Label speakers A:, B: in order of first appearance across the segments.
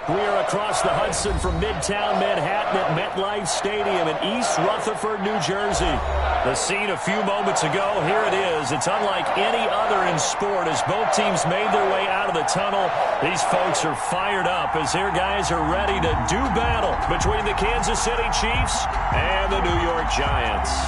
A: We are across the Hudson from Midtown Manhattan at MetLife Stadium in East Rutherford, New Jersey. The scene a few moments ago, here it is. It's unlike any other in sport as both teams made their way out of the tunnel. These folks are fired up as their guys are ready to do battle between the Kansas City Chiefs and the New York Giants.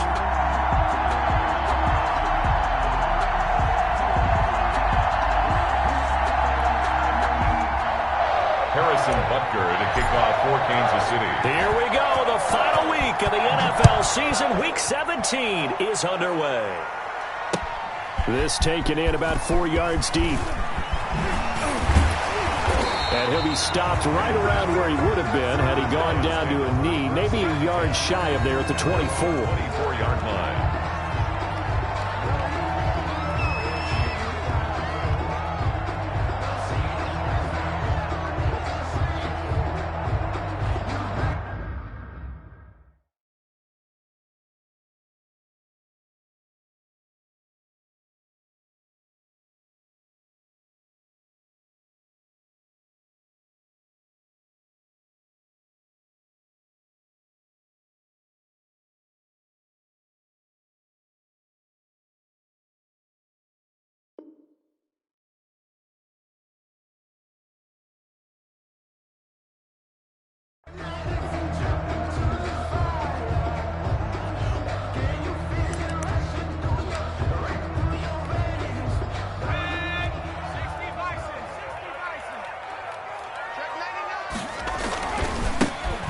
B: Harrison Butker to kick off for Kansas City.
A: Here we go. The final week of the NFL season. Week 17 is underway. This taken in about 4 yards deep. And he'll be stopped right around where he would have been had he gone down to a knee. Maybe a yard shy of there at the 24.
B: 24-yard line.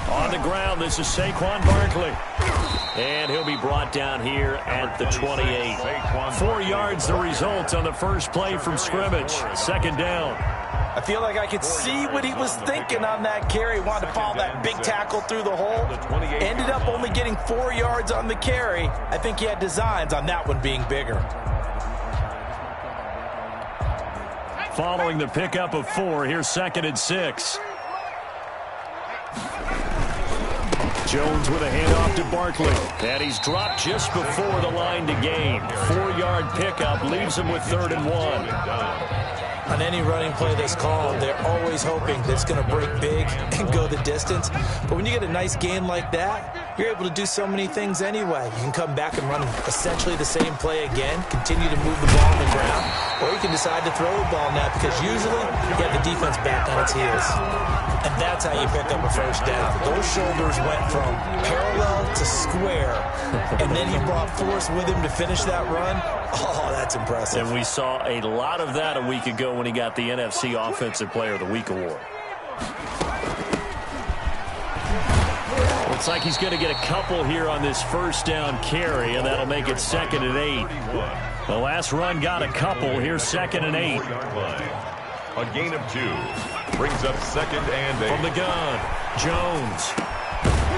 A: On the ground, this is Saquon Barkley. And he'll be brought down here at the 28. 4 yards the result on the first play from scrimmage. Second down.
C: I feel like I could see what he was thinking on that carry. Wanted to follow that big tackle through the hole. Ended up only getting 4 yards on the carry. I think he had designs on that one being bigger.
A: Following the pickup of 4, here's 2nd and 6. Jones with a handoff to Barkley. And he's dropped just before the line to gain. 4-yard pickup leaves him with 3rd and 1.
C: On any running play that's called, they're always hoping that it's going to break big and go the distance. But when you get a nice gain like that, you're able to do so many things anyway. You can come back and run essentially the same play again, continue to move the ball on the ground, or you can decide to throw the ball now because usually you have the defense back on its heels. And that's how you pick up a first down. Those shoulders went from parallel to square, and then he brought force with him to finish that run. Oh, that's impressive.
A: And we saw a lot of that a week ago when he got the NFC Offensive Player of the Week award. Looks like he's going to get a couple here on this first down carry, and that'll make it 2nd and 8. The last run got a couple. Here's 2nd and 8.
B: A gain of 2. Brings up 2nd and 8.
A: From the gun, Jones.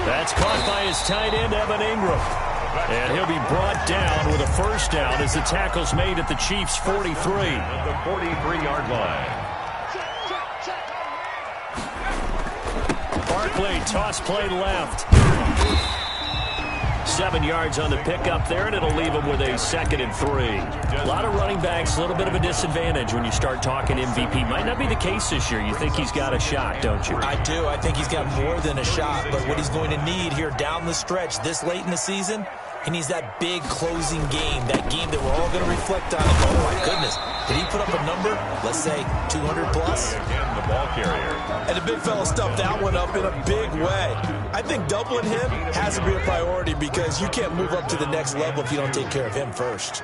A: That's caught by his tight end, Evan Ingram. And he'll be brought down with a first down as the tackle's made at the Chiefs' 43.
B: At the 43-yard line.
A: Barkley, toss play left. 7 yards on the pickup there, and it'll leave him with a 2nd and 3. A lot of running backs, a little bit of a disadvantage when you start talking MVP. Might not be the case this year. You think he's got a shot, don't you?
C: I do. I think he's got more than a shot. But what he's going to need here down the stretch this late in the season, he needs that big closing game, that game that we're all going to reflect on. And, oh, my goodness, did he put up a number, let's say, 200 plus?
B: Again, the ball carrier.
C: And the big fella stuffed that one up in a big way. I think doubling him has to be a priority because you can't move up to the next level if you don't take care of him first.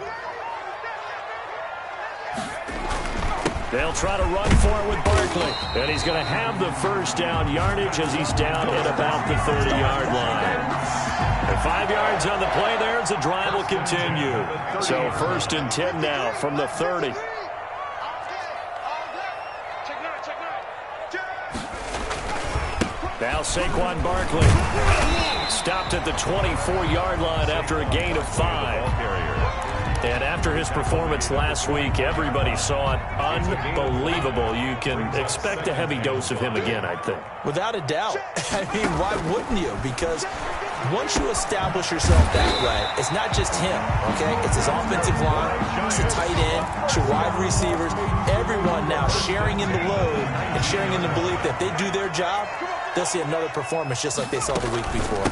A: They'll try to run for it with Barkley. And he's going to have the first down yardage as he's down at about the 30-yard line. And 5 yards on the play there as the drive will continue. So 1st and 10 now from the 30. Now Saquon Barkley stopped at the 24-yard line after a gain of 5. And after his performance last week, everybody saw it. Unbelievable. You can expect a heavy dose of him again, I think.
C: Without a doubt. I mean, why wouldn't you? Because once you establish yourself that way, it's not just him, okay? It's his offensive line, it's the tight end, it's your wide receivers. everyone now sharing in the load and sharing in the belief that if they do their job, they'll see another performance just like they saw the week before.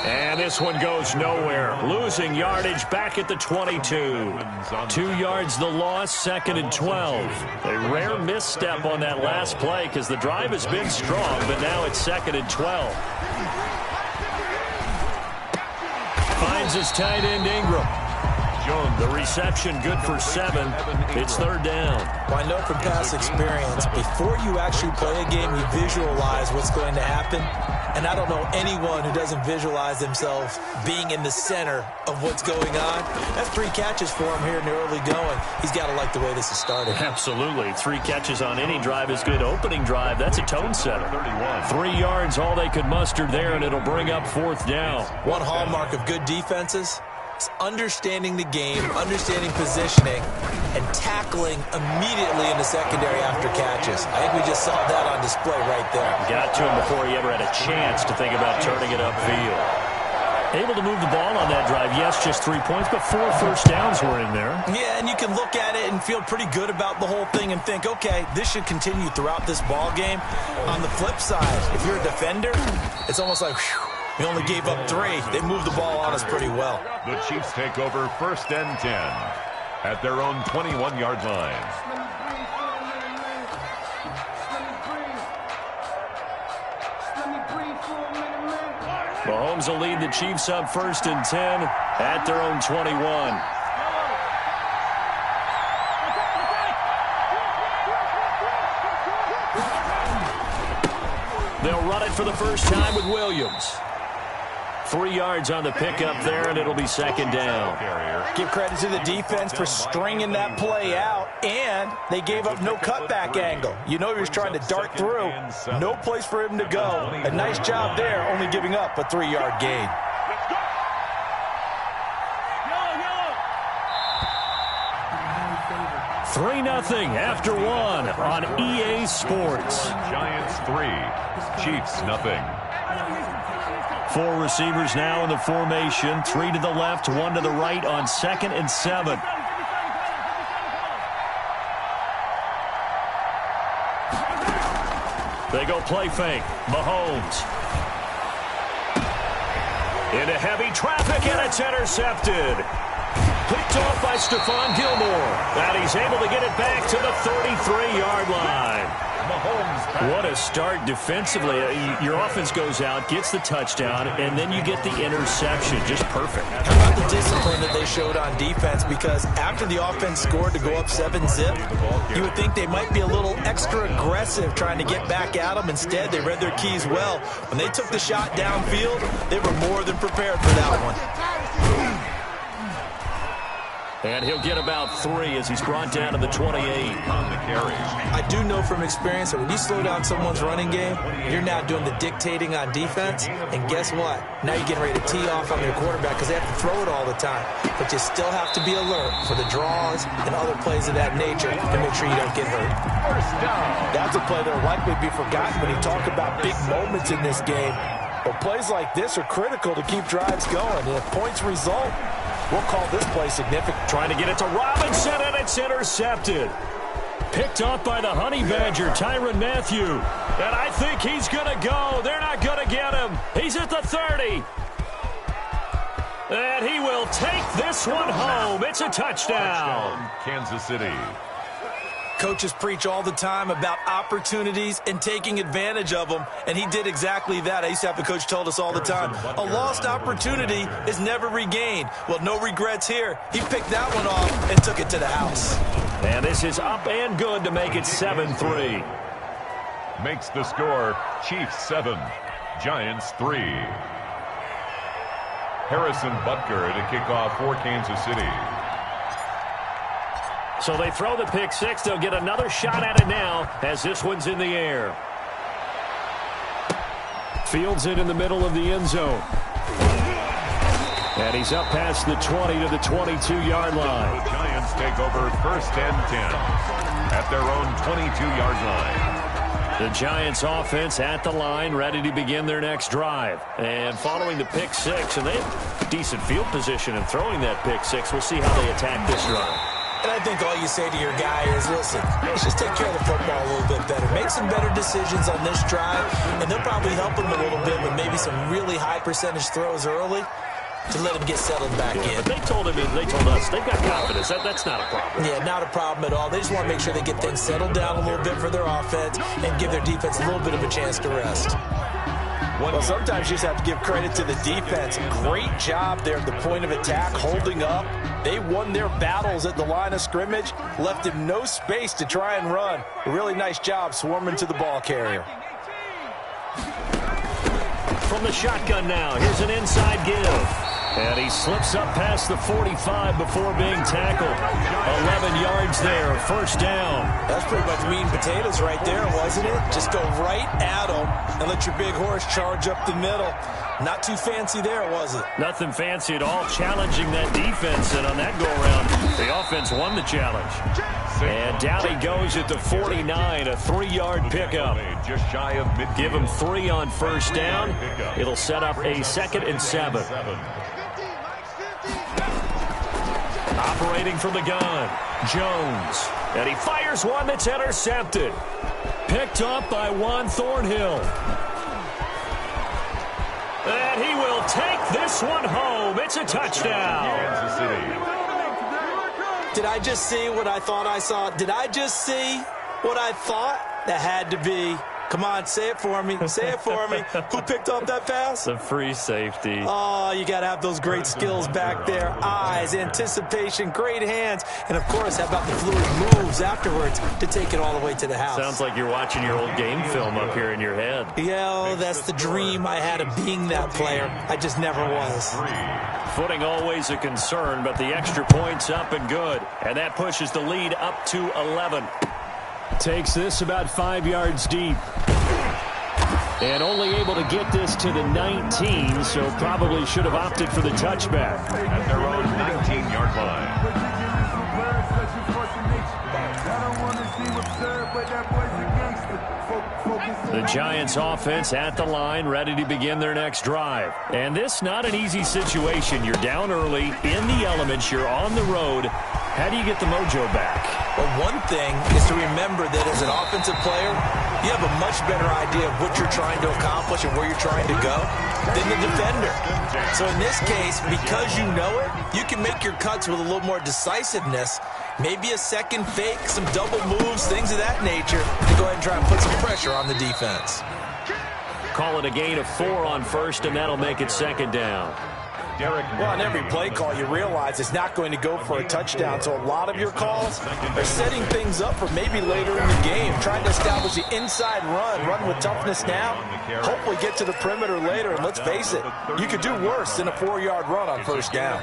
A: And this one goes nowhere. Losing yardage back at the 22. 2 yards the loss, 2nd and 12. A rare misstep on that last play because the drive has been strong, but now it's 2nd and 12. Finds his tight end Ingram. The reception good for 7. It's 3rd down.
C: Well, I know from past experience, before you actually play a game, you visualize what's going to happen. And I don't know anyone who doesn't visualize themselves being in the center of what's going on. That's 3 catches for him here in the early going. He's got to like the way this is started.
A: Absolutely. 3 catches on any drive is good. Opening drive, that's a tone setter. 3 yards, all they could muster there, and it'll bring up 4th down.
C: One hallmark of good defenses is understanding the game, understanding positioning, and tackling immediately in the secondary after catches. I think we just saw that on display right there.
A: Got to him before he ever had a chance to think about turning it upfield. Able to move the ball on that drive. Yes, just 3 points, but 4 first downs were in there.
C: Yeah, and you can look at it and feel pretty good about the whole thing and think, okay, this should continue throughout this ball game. On the flip side, if you're a defender, it's almost like, whew, we only gave up 3. They moved the ball on us pretty well.
B: The Chiefs take over 1st and 10 at their own 21-yard line.
A: Mahomes will lead the Chiefs up 1st and 10 at their own 21. They'll run it for the first time with Williams. 3 yards on the pickup there, and it'll be 2nd down.
C: Give credit to the defense for stringing that play out, and they gave up no cutback angle. You know he was trying to dart through. No place for him to go. A nice job there, only giving up a 3-yard gain.
A: Three 3-0 after 1 on EA Sports.
B: Giants 3, Chiefs nothing.
A: 4 receivers now in the formation. 3 to the left, 1 to the right on 2nd and 7. They go play fake. Mahomes. Into heavy traffic, and it's intercepted. Picked off by Stephon Gilmore. And he's able to get it back to the 33-yard line. What a start defensively. Your offense goes out, gets the touchdown, and then you get the interception. Just perfect.
C: How about the discipline that they showed on defense? Because after the offense scored to go up 7-zip, you would think they might be a little extra aggressive trying to get back at them. Instead, they read their keys well. When they took the shot downfield, they were more than prepared for that one.
A: And he'll get about 3 as he's brought down to the 28.
B: On the carry.
C: I do know from experience that when you slow down someone's running game, you're now doing the dictating on defense. And guess what? Now you're getting ready to tee off on their quarterback because they have to throw it all the time. But you still have to be alert for the draws and other plays of that nature to make sure you don't get hurt.
B: First down.
C: That's a play that will likely be forgotten when you talk about big moments in this game. But plays like this are critical to keep drives going. And if points result, we'll call this play significant.
A: Trying to get it to Robinson, and it's intercepted. Picked off by the Honey Badger, Tyrann Mathieu. And I think he's going to go. They're not going to get him. He's at the 30. And he will take this one home. It's a touchdown.
B: Kansas City.
C: Coaches preach all the time about opportunities and taking advantage of them, and he did exactly that. I used to have a coach told us all the time, a lost opportunity is never regained. Well, no regrets here. He picked that one off and took it to the house.
A: And this is up and good to make it 7-3.
B: Makes the score Chiefs 7, Giants 3. Harrison Butker to kick off for Kansas City.
A: So they throw the pick 6. They'll get another shot at it now as this one's in the air. Fields it in the middle of the end zone. And he's up past the 20 to the 22-yard line.
B: The Giants take over 1st and 10 at their own 22-yard line.
A: The Giants offense at the line, ready to begin their next drive. And following the pick 6, and they have decent field position in throwing that pick 6. We'll see how they attack this drive.
C: And I think all you say to your guy is, listen, let's just take care of the football a little bit better. Make some better decisions on this drive, and they'll probably help him a little bit with maybe some really high percentage throws early to let him get settled back in.
A: But they told us they've got confidence. That's not a problem.
C: Yeah, not a problem at all. They just want to make sure they get things settled down a little bit for their offense and give their defense a little bit of a chance to rest.
D: Well, sometimes you just have to give credit to the defense. Great job there at the point of attack, holding up. They won their battles at the line of scrimmage, left him no space to try and run. A really nice job swarming to the ball carrier.
A: From the shotgun now, here's an inside give. And he slips up past the 45 before being tackled. 11 yards there, first down.
C: That's pretty much meat and potatoes right there, wasn't it? Just go right at him and let your big horse charge up the middle. Not too fancy there, was it?
A: Nothing fancy at all, challenging that defense. And on that go-around, the offense won the challenge. And down he goes at the 49, a 3-yard pickup.
B: Just shy of midfield.
A: Give him 3 on first down. It'll set up a 2nd and 7. Operating from the gun, Jones. And he fires one that's intercepted. Picked up by Juan Thornhill. And he will take this one home. It's a touchdown.
B: Kansas City.
C: Did I just see what I thought I saw? Did I just see what I thought? That had to be. Come on, say it for me. Say it for me. Who picked up that pass?
A: The free safety.
C: Oh, you got to have those great skills back there. Eyes, anticipation, great hands. And, of course, how about the fluid moves afterwards to take it all the way to the house?
A: Sounds like you're watching your old game film up here in your head.
C: Yeah, that's the dream I had of being that player. I just never was.
A: Footing always a concern, but the extra point's up and good. And that pushes the lead up to 11. Takes this about 5 yards deep. And only able to get this to the 19, so probably should have opted for the touchback.
B: At their own 19-yard line.
A: The Giants offense at the line, ready to begin their next drive. And this not an easy situation. You're down early, in the elements, you're on the road. How do you get the mojo back?
C: Well, one thing is to remember that as an offensive player, you have a much better idea of what you're trying to accomplish and where you're trying to go than the defender. So in this case, because you know it, you can make your cuts with a little more decisiveness. Maybe a second fake, some double moves, things of that nature, to go ahead and try and put some pressure on the defense.
A: Call it a gain of 4 on first, and that'll make it 2nd down.
D: Well, on every play call, you realize it's not going to go for a touchdown. So a lot of your calls are setting things up for maybe later in the game, trying to establish the inside run with toughness now, hopefully get to the perimeter later. And let's face it, you could do worse than a 4-yard run on first down.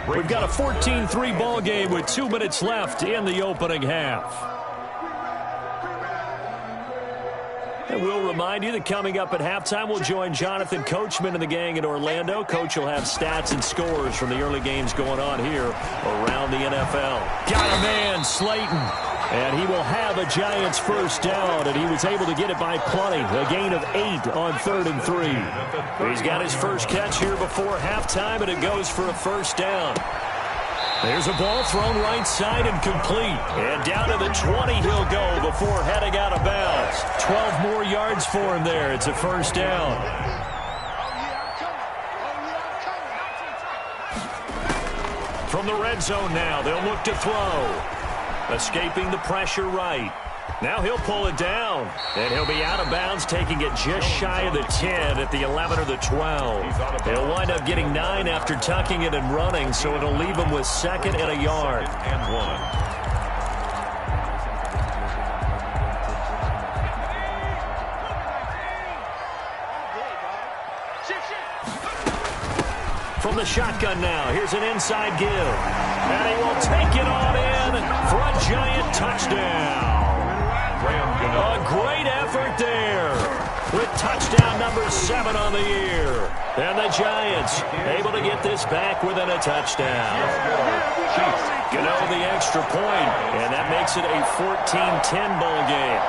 A: We've got a 14-3 ball game with 2 minutes left in the opening half. And we'll remind you that coming up at halftime, we'll join Jonathan Coachman and the gang in Orlando. Coach will have stats and scores from the early games going on here around the NFL. Got a man, Slayton. And he will have a Giants first down, and he was able to get it by plenty. A gain of 8 on 3rd and 3. He's got his first catch here before halftime, and it goes for a first down. There's a ball thrown right side and complete. And down to the 20 he'll go before heading out of bounds. 12 more yards for him there. It's a first down. From the red zone now, they'll look to throw. Escaping the pressure right. Now he'll pull it down, and he'll be out of bounds, taking it just shy of the 10 at the 11 or the 12. He'll wind up getting 9 after tucking it and running, so it'll leave him with 2nd and a yard.
B: And 1.
A: From the shotgun now, here's an inside give. And he will take it on in for a Giant touchdown. A great effort there with touchdown number 7 on the year. And the Giants able to get this back within a touchdown. Gano the extra point, and that makes it a 14-10 ball game.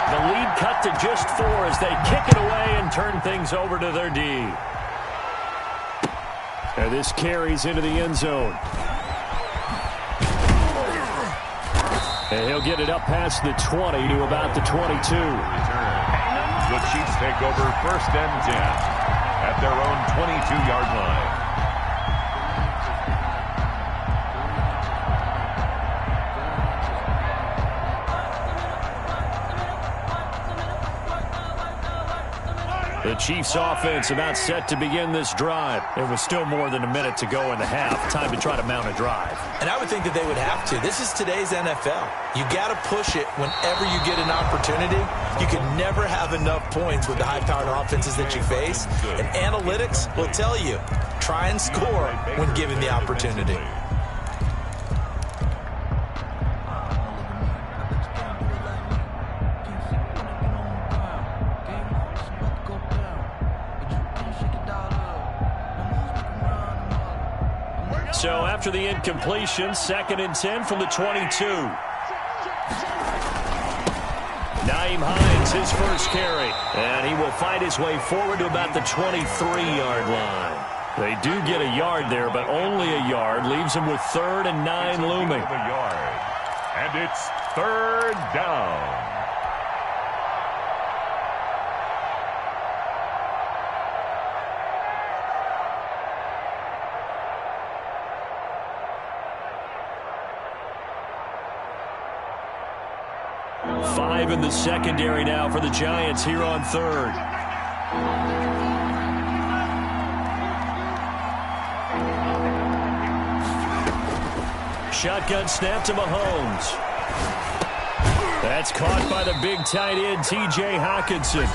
A: The lead cut to just 4 as they kick it away and turn things over to their D. And this carries into the end zone. And he'll get it up past the 20 to about the 22.
B: The Chiefs take over 1st and 10 at their own 22-yard line.
A: The Chiefs offense about set to begin this drive. There was still more than a minute to go in the half. Time to try to mount a drive.
C: And I would think that they would have to. This is today's NFL. You got to push it whenever you get an opportunity. You can never have enough points with the high-powered offenses that you face. And analytics will tell you, try and score when given the opportunity.
A: So after the incompletion, 2nd and 10 from the 22. Naeem Hines, his first carry. And he will fight his way forward to about the 23-yard line. They do get a yard there, but only a yard. Leaves them with 3rd and 9 looming.
B: And it's 3rd down.
A: Five in the secondary now for the Giants here on 3rd. Shotgun snap to Mahomes. That's caught by the big tight end, T.J. Hockenson.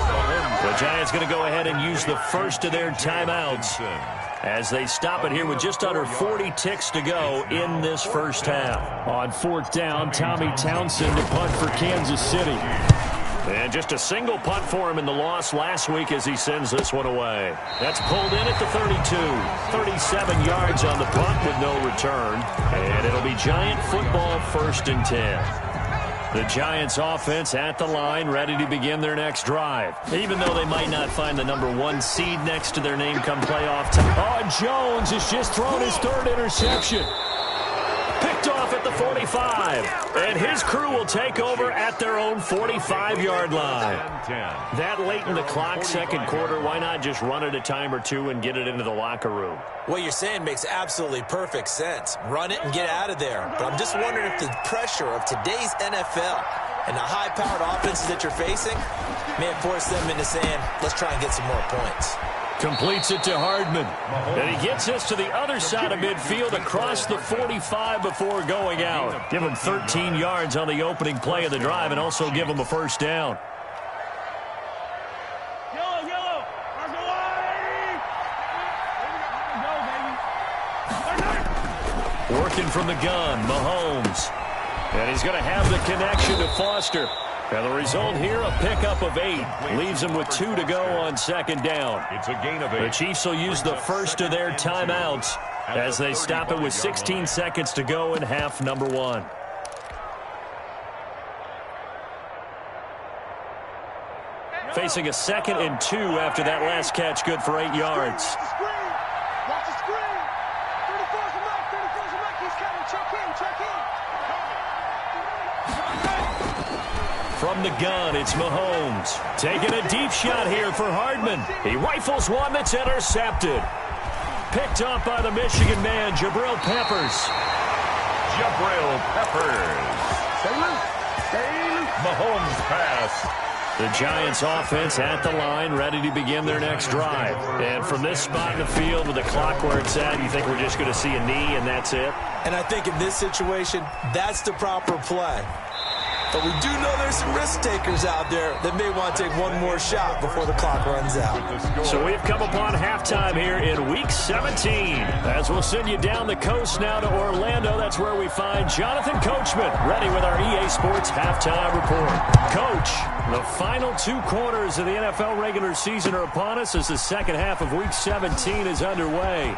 A: The Giants going to go ahead and use the first of their timeouts as they stop it here with just under 40 ticks to go in this first half. On 4th down, Tommy Townsend to punt for Kansas City. And just a single punt for him in the loss last week as he sends this one away. That's pulled in at the 32. 37 yards on the punt with no return. And it'll be Giant football 1st and 10. The Giants offense at the line, ready to begin their next drive. Even though they might not find the number 1 seed next to their name come playoff time. Oh, Jones has just thrown his 3rd interception. Picked off at the 45. And his crew will take over at their own 45-yard line. That late in the clock, 2nd quarter, why not just run it a time or two and get it into the locker room?
C: What you're saying makes absolutely perfect sense. Run it and get out of there. But I'm just wondering if the pressure of today's NFL and the high-powered offenses that you're facing may force them into saying, let's try and get some more points.
A: Completes it to Hardman. And he gets us to the other side of midfield across the 45 before going out. Give him 13 yards on the opening play of the drive and also give him a 1st down. Working from the gun, Mahomes. And he's going to have the connection to Foster. And the result here, a pickup of 8. Leaves him with 2 to go on 2nd down.
B: It's a gain of 8.
A: The Chiefs will use the first of their timeouts as they stop it with 16 seconds to go in half number 1. Facing a 2nd and 2 after that last catch, good for 8 yards.
E: Watch the screen. 34's the mic. 34's the mic. He's coming. Check in. Check in.
A: From the gun, it's Mahomes. Taking a deep shot here for Hardman. He rifles one that's intercepted. Picked up by the Michigan man, Jabril Peppers.
B: Jabril Peppers. Mahomes pass.
A: The Giants offense at the line, ready to begin their next drive. And from this spot in the field with the clock where it's at, you think we're just going to see a knee and that's it?
C: And I think in this situation, that's the proper play. But we do know there's some risk takers out there that may want to take one more shot before the clock runs out.
A: So we've come upon halftime here in Week 17. As we'll send you down the coast now to Orlando, that's where we find Jonathan Coachman, ready with our EA Sports Halftime Report. Coach, the final 2 quarters of the NFL regular season are upon us as the second half of Week 17 is underway.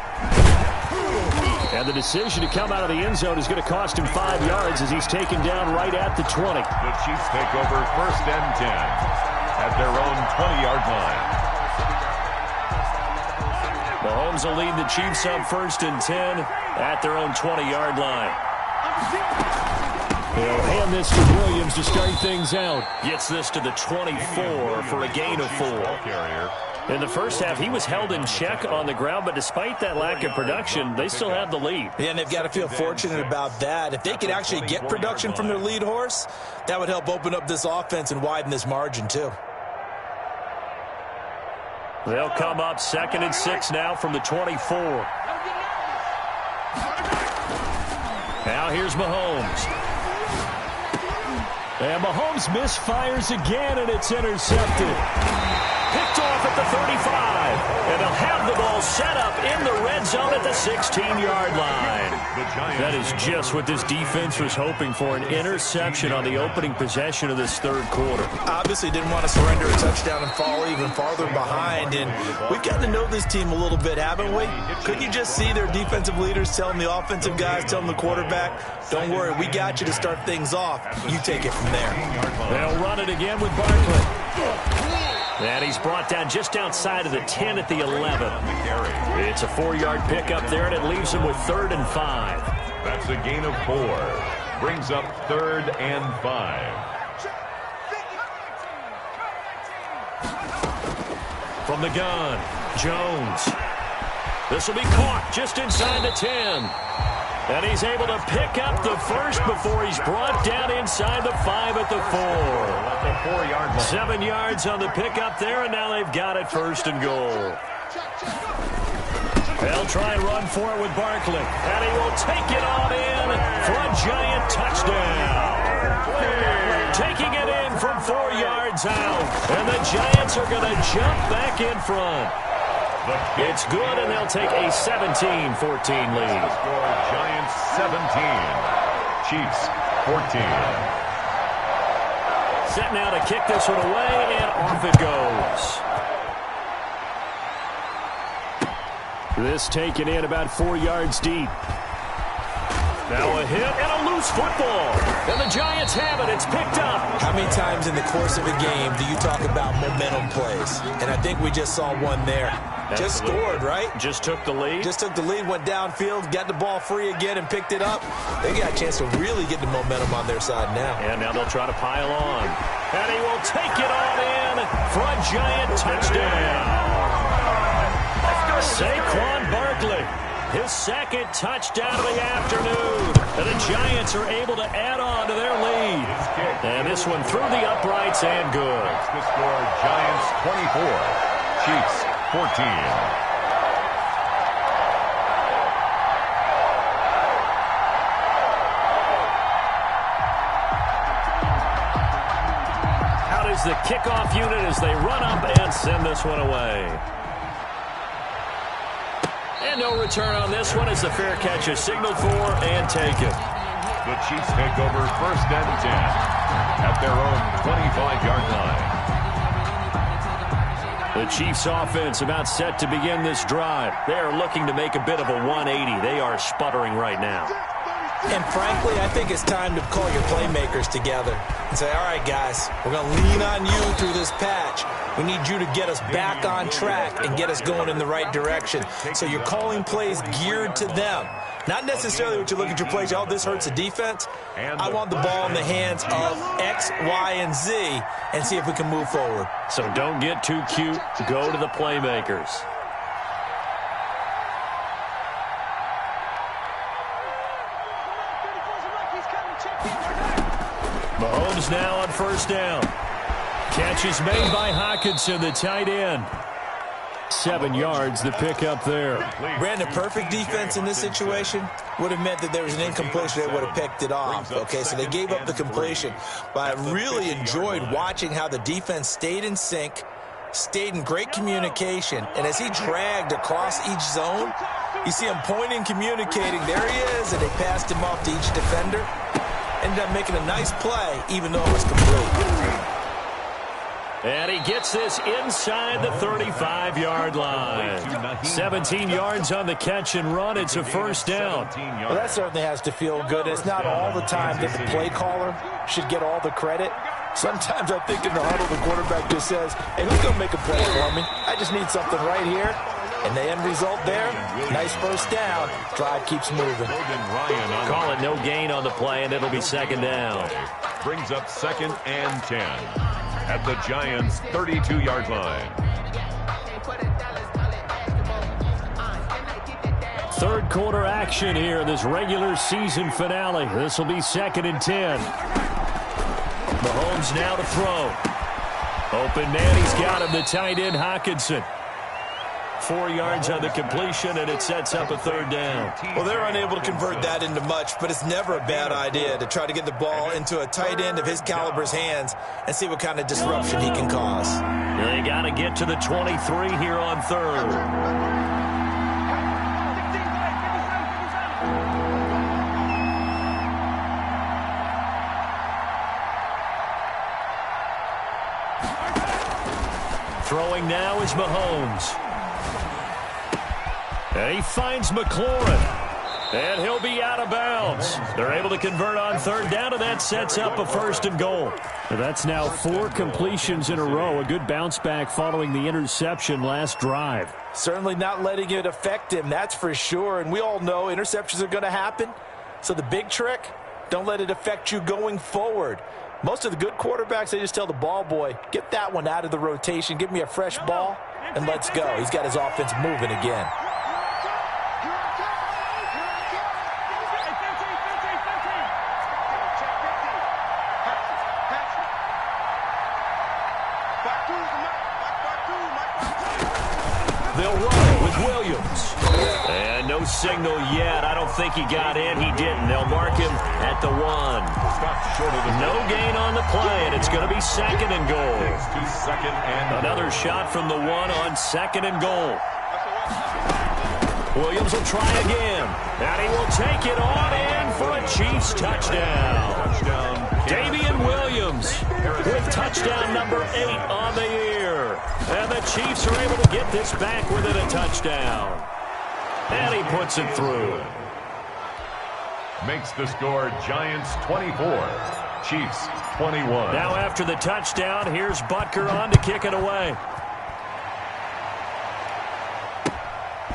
A: And the decision to come out of the end zone is going to cost him 5 yards as he's taken down right at the 20.
B: The Chiefs take over 1st and 10 at their own 20-yard line.
A: Mahomes will lead the Chiefs on 1st and 10 at their own 20-yard line. They'll hand this to Williams to start things out. Gets this to the 24 for a gain of 4. In the first half, he was held in check on the ground, but despite that lack of production, they still have the lead.
C: Yeah, and they've got to feel fortunate about that. If they could actually get production from their lead horse, that would help open up this offense and widen this margin, too.
A: They'll come up 2nd and 6 now from the 24. Now here's Mahomes. And Mahomes misfires again, and it's intercepted. Picked off at the 35. And they'll have the ball set up in the red zone at the 16-yard line. That is just what this defense was hoping for, an interception on the opening possession of this 3rd quarter.
C: Obviously didn't want to surrender a touchdown and fall even farther behind. And we've gotten to know this team a little bit, haven't we? Couldn't you just see their defensive leaders telling the offensive guys, telling the quarterback, don't worry, we got you to start things off. You take it from there.
A: They'll run it again with Barkley. And he's brought down just outside of the 10 at the 11. It's a 4-yard pickup there, and it leaves him with 3rd and 5.
B: That's a gain of 4. Brings up 3rd and 5.
A: From the gun, Jones. This will be caught just inside the 10. And he's able to pick up the first before he's brought down inside the 5 at the 4. 7 yards on the pickup there, and now they've got it 1st and goal. They'll try and run for it with Barkley. And he will take it on in for a giant touchdown. Taking it in from 4 yards out. And the Giants are going to jump back in front. It's good, and they'll take a 17-14 lead.
B: Giants 17, Chiefs 14.
A: Set now to kick this one away, and off it goes. This taken in about 4 yards deep. Now a hit and a loose football. And the Giants have it. It's picked up.
C: How many times in the course of a game do you talk about momentum plays? And I think we just saw one there. Just scored, right?
A: Just took the lead.
C: Just took the lead, went downfield, got the ball free again, and picked it up. They got a chance to really get the momentum on their side now.
A: And now they'll try to pile on. And he will take it on in for a giant touchdown. Saquon Barkley, his 2nd touchdown of the afternoon. And the Giants are able to add on to their lead. And this one through the uprights and good.
B: The score, Giants 24, Chiefs 14.
A: Out is the kickoff unit as they run up and send this one away. And no return on this one as the fair catch is signaled for and taken.
B: The Chiefs take over 1st and 10 at their own 25-yard line.
A: The Chiefs offense about set to begin this drive. They are looking to make a bit of a 180. They are sputtering right now.
C: And frankly, I think it's time to call your playmakers together and say, all right, guys, we're going to lean on you through this patch. We need you to get us back on track and get us going in the right direction. So you're calling plays geared to them. Not necessarily what you look at your plays, oh, this hurts the defense. I want the ball in the hands of X, Y, and Z and see if we can move forward.
A: So don't get too cute. Go to the playmakers. Mahomes now on 1st down. Catch is made by Hockenson, the tight end. 7 yards, the pickup there.
C: Brandon, perfect defense in this situation would have meant that there was an incompletion. They would have picked it off. Okay, so they gave up the completion. But I really enjoyed watching how the defense stayed in sync, stayed in great communication. And as he dragged across each zone, you see him pointing, communicating. There he is, and they passed him off to each defender. Ended up making a nice play, even though it was complete.
A: And he gets this inside the 35-yard line. 17 yards on the catch and run. It's a first down.
C: Well, that certainly has to feel good. It's not all the time that the play caller should get all the credit. Sometimes I think in the huddle, the quarterback just says, hey, who's going to make a play for me? I just need something right here. And the end result there, nice first down. Drive keeps moving.
A: Call it no gain on the play, and it'll be second down.
B: Brings up 2nd and 10 at the Giants' 32-yard line.
A: Third quarter action here in this regular season finale. This will be 2nd and 10. Mahomes now to throw. Open man, he's got him, the tight end Hockenson. 4 yards on the completion, and it sets up a third down.
C: Well, they're unable to convert that into much, but it's never a bad idea to try to get the ball into a tight end of his caliber's hands and see what kind of disruption he can cause.
A: They got to get to the 23 here on third. Throwing now is Mahomes. And he finds McLaurin. And he'll be out of bounds. They're able to convert on third down, and that sets up a 1st and goal. That's now 4 completions in a row. A good bounce back following the interception last drive.
C: Certainly not letting it affect him, that's for sure. And we all know interceptions are going to happen. So the big trick, don't let it affect you going forward. Most of the good quarterbacks, they just tell the ball boy, get that one out of the rotation, give me a fresh ball, and let's go. He's got his offense moving again.
A: They'll run with Williams. And no signal yet. I don't think he got in. He didn't. They'll mark him at the 1. No gain on the play, and it's going to be 2nd and goal. Another shot from the 1 on 2nd and goal. Williams will try again. And he will take it on in for a Chiefs touchdown. Damian Williams with touchdown number 8 on the year. And the Chiefs are able to get this back within a touchdown. And he puts it through.
B: Makes the score Giants 24, Chiefs 21.
A: Now after the touchdown, here's Butker on to kick it away.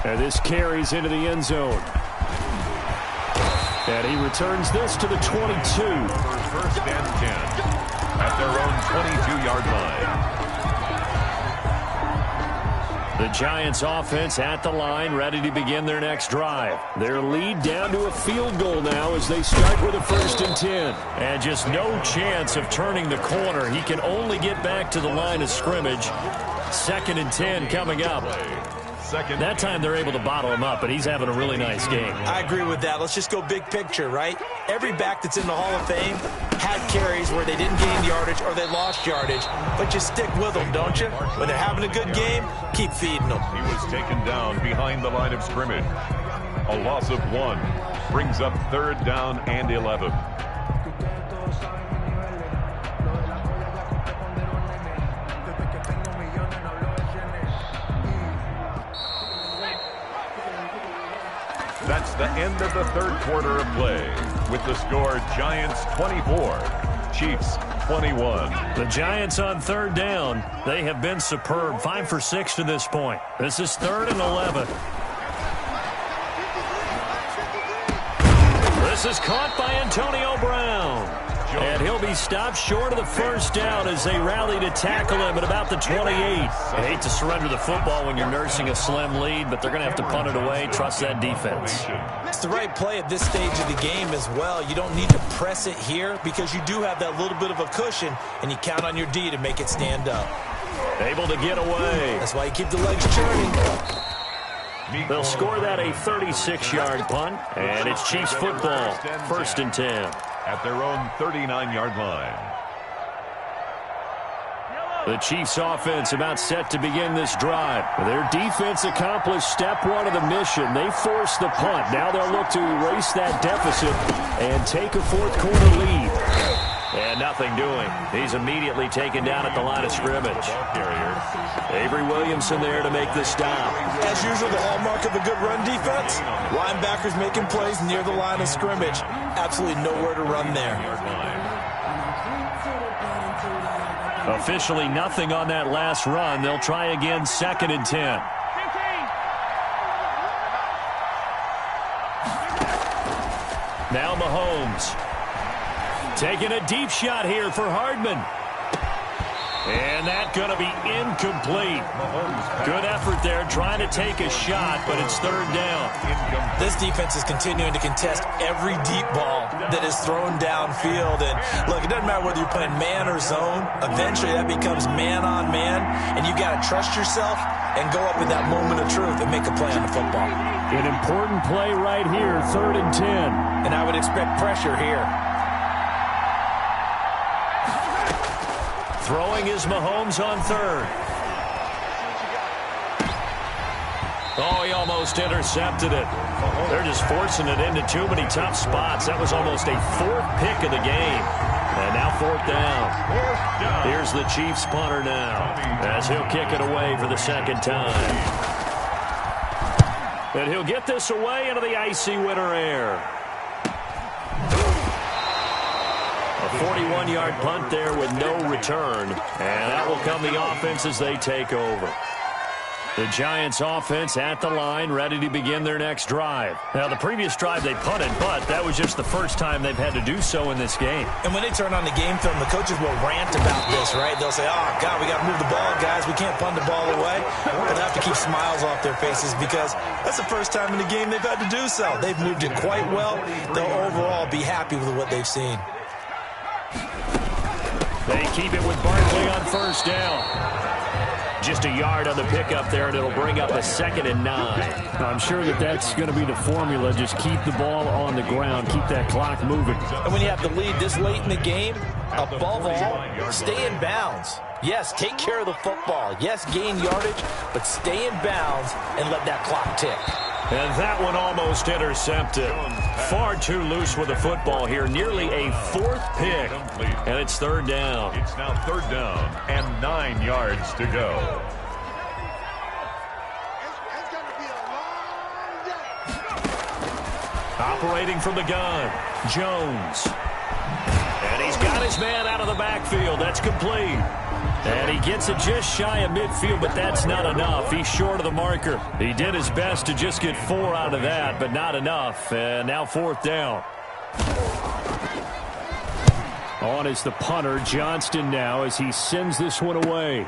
A: And this carries into the end zone. And he returns this to the 22.
B: For 1st and 10 at their own 22-yard line.
A: The Giants offense at the line, ready to begin their next drive. Their lead down to a field goal now as they start with a 1st and 10. And just no chance of turning the corner. He can only get back to the line of scrimmage. 2nd and 10 coming up. That time they're able to bottle him up, but he's having a really nice game.
C: I agree with that. Let's just go big picture, right? Every back that's in the Hall of Fame had carries where they didn't gain yardage or they lost yardage, but you stick with them, don't you? When they're having a good game, keep feeding them.
B: He was taken down behind the line of scrimmage. A loss of 1 brings up 3rd down and 11. That's the end of the 3rd quarter of play. With the score, Giants 24, Chiefs 21.
A: The Giants on 3rd down. They have been superb. 5 for 6 to this point. This is 3rd and 11. This is caught by Antonio Brown. And he'll be stopped short of the 1st down as they rally to tackle him at about the 28. I hate to surrender the football when you're nursing a slim lead, but they're going to have to punt it away. Trust that defense.
C: It's the right play at this stage of the game as well. You don't need to press it here because you do have that little bit of a cushion, and you count on your D to make it stand up.
A: Able to get away.
C: That's why you keep the legs churning.
A: They'll score that a 36-yard punt, and it's Chiefs football, 1st and 10.
B: At their own 39-yard line.
A: The Chiefs offense about set to begin this drive. Their defense accomplished step 1 of the mission. They forced the punt. Now they'll look to erase that deficit and take a 4th quarter lead. And And nothing doing. He's immediately taken down at the line of scrimmage. Avery Williamson there to make the stop.
C: As usual, the hallmark of a good run defense, linebackers making plays near the line of scrimmage. Absolutely nowhere to run there.
A: Officially nothing on that last run. They'll try again, 2nd and 10. Now Mahomes. Taking a deep shot here for Hardman. And that's going to be incomplete. Good effort there trying to take a shot, but it's 3rd down.
C: This defense is continuing to contest every deep ball that is thrown downfield. And look, it doesn't matter whether you're playing man or zone. Eventually that becomes man on man, and you got to trust yourself and go up in that moment of truth and make a play on the football.
A: An important play right here, 3rd and 10.
C: And I would expect pressure here.
A: Throwing is Mahomes on 3rd. Oh, he almost intercepted it. They're just forcing it into too many tough spots. That was almost a 4th pick of the game. And now 4th down. Here's the Chiefs punter now, as he'll kick it away for the 2nd time. And he'll get this away into the icy winter air. A 41-yard punt there with no return. And that will come the offense as they take over. The Giants offense at the line, ready to begin their next drive. Now, the previous drive they punted, but that was just the first time they've had to do so in this game.
C: And when they turn on the game film, the coaches will rant about this, right? They'll say, oh, God, we got to move the ball, guys. We can't punt the ball away. But they have to keep smiles off their faces because that's the first time in the game they've had to do so. They've moved it quite well. They'll overall be happy with what they've seen.
A: They keep it with Barkley on 1st down. Just a yard on the pickup there, and it'll bring up a 2nd and 9.
F: I'm sure that's going to be the formula. Just keep the ball on the ground. Keep that clock moving.
C: And when you have the lead this late in the game, above all, stay in bounds. Yes, take care of the football. Yes, gain yardage, but stay in bounds and let that clock tick.
A: And that one almost intercepted. Far too loose with the football here. Nearly a 4th pick. And it's 3rd down.
B: It's now 3rd down and 9 yards to go.
E: It's going to be a long day.
A: Operating from the gun, Jones. And he's got his man out of the backfield. That's complete. And he gets it just shy of midfield, but that's not enough. He's short of the marker. He did his best to just get 4 out of that, but not enough. And now 4th down.
F: On is the punter, Johnston, now as he sends this one away.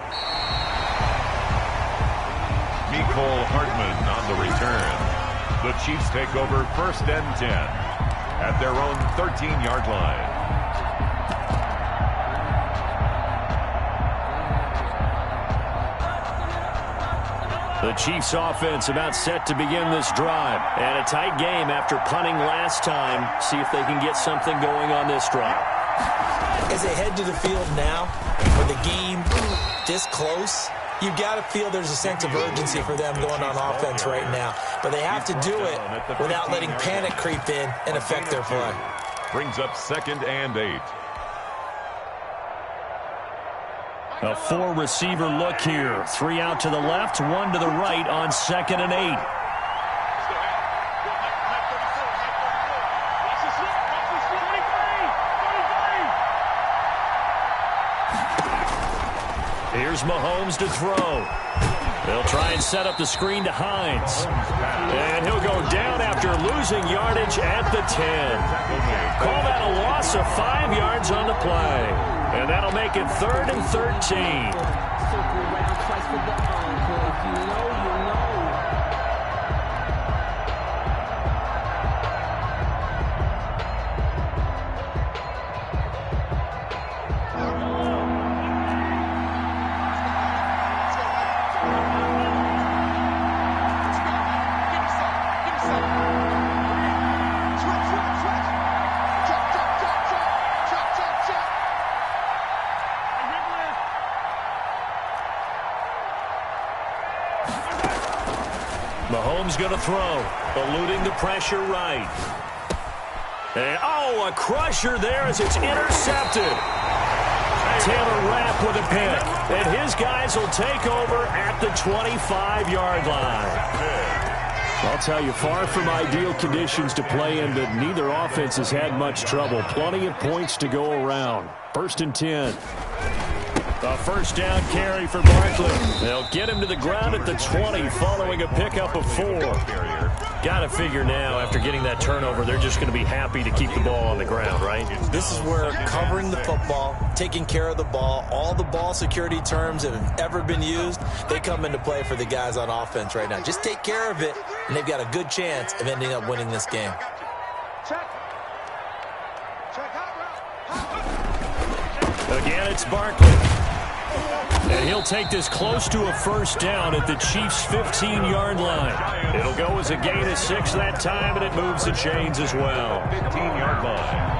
B: Mecole Hardman on the return. The Chiefs take over 1st and 10 at their own 13-yard line.
A: The Chiefs offense about set to begin this drive. And a tight game after punting last time. See if they can get something going on this drive.
C: As they head to the field now, with the game this close, you've got to feel there's a sense of urgency for them going on offense right now. But they have to do it without letting panic creep in and affect their play.
B: Brings up 2nd and 8.
A: A 4-receiver look here. 3 out to the left, 1 to the right on 2nd and 8. Here's Mahomes to throw. They'll try and set up the screen to Hines. And he'll go down after losing yardage at the 10. Call that a loss of 5 yards on the play. And that'll make it 3rd and 13. Mahomes going to throw, eluding the pressure right. And, oh, a crusher there as it's intercepted. Taylor Rapp with a pick, and his guys will take over at the 25-yard line. I'll tell you, far from ideal conditions to play in, but neither offense has had much trouble. Plenty of points to go around. 1st and 10. A first down carry for Barkley. They'll get him to the ground at the 20 following a pickup of 4. Got to figure now, after getting that turnover, they're just going to be happy to keep the ball on the ground, right?
C: This is where covering the football, taking care of the ball, all the ball security terms that have ever been used, they come into play for the guys on offense right now. Just take care of it, and they've got a good chance of ending up winning this game.
A: Again, it's Barkley. And he'll take this close to a first down at the Chiefs' 15-yard line. It'll go as a gain of 6 that time, and it moves the chains as well.
B: 15-yard line.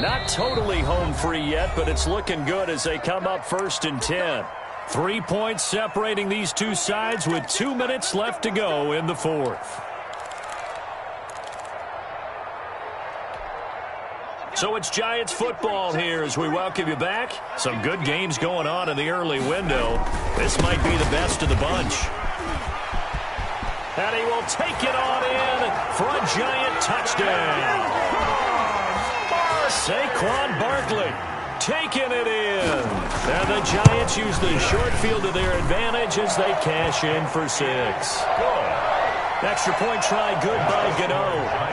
A: Not totally home free yet, but it's looking good as they come up 1st and 10. 3 points separating these two sides with 2 minutes left to go in the 4th. So it's Giants football here as we welcome you back. Some good games going on in the early window. This might be the best of the bunch. And he will take it on in for a Giant touchdown. Saquon Barkley taking it in. And the Giants use the short field to their advantage as they cash in for 6. Extra point try good by Gano.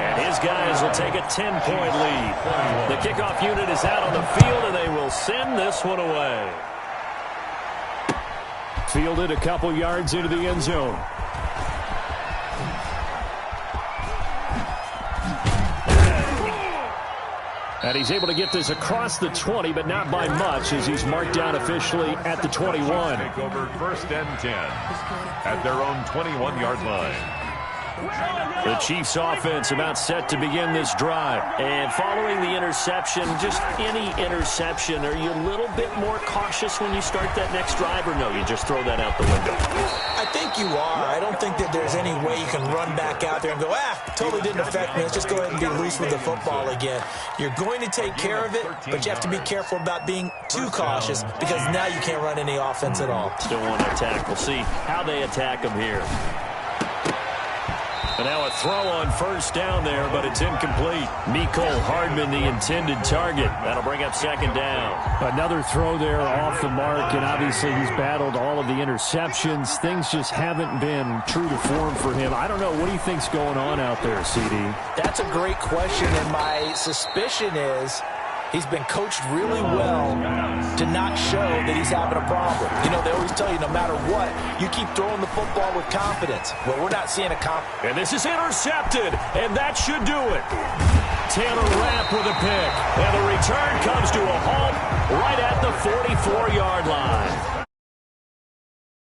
A: And his guys will take a 10-point lead. The kickoff unit is out on the field, and they will send this one away. Fielded a couple yards into the end zone. And he's able to get this across the 20, but not by much, as he's marked down officially at the 21.
B: Take over 1st and 10 at their own 21-yard line.
A: The Chiefs offense about set to begin this drive. And following the interception, just any interception, are you a little bit more cautious when you start that next drive, or no, you just throw that out the window?
C: I think you are. I don't think that there's any way you can run back out there and go, totally didn't affect me. Let's just go ahead and be loose with the football again. You're going to take care of it, but you have to be careful about being too cautious because now you can't run any offense at all.
A: Still want to attack. We'll see how they attack them here. And now a throw on first down there, but it's incomplete. Mecole Hardman, the intended target. That'll bring up 2nd down.
F: Another throw there off the mark, and obviously he's battled all of the interceptions. Things just haven't been true to form for him. I don't know. What do you think's going on out there, CD?
C: That's a great question, and my suspicion is he's been coached really well to not show that he's having a problem. You know, they always tell you no matter what, you keep throwing the football with confidence. Well, we're not seeing a
A: And this is intercepted, and that should do it. Taylor Rapp with a pick, and the return comes to a halt right at the 44-yard line.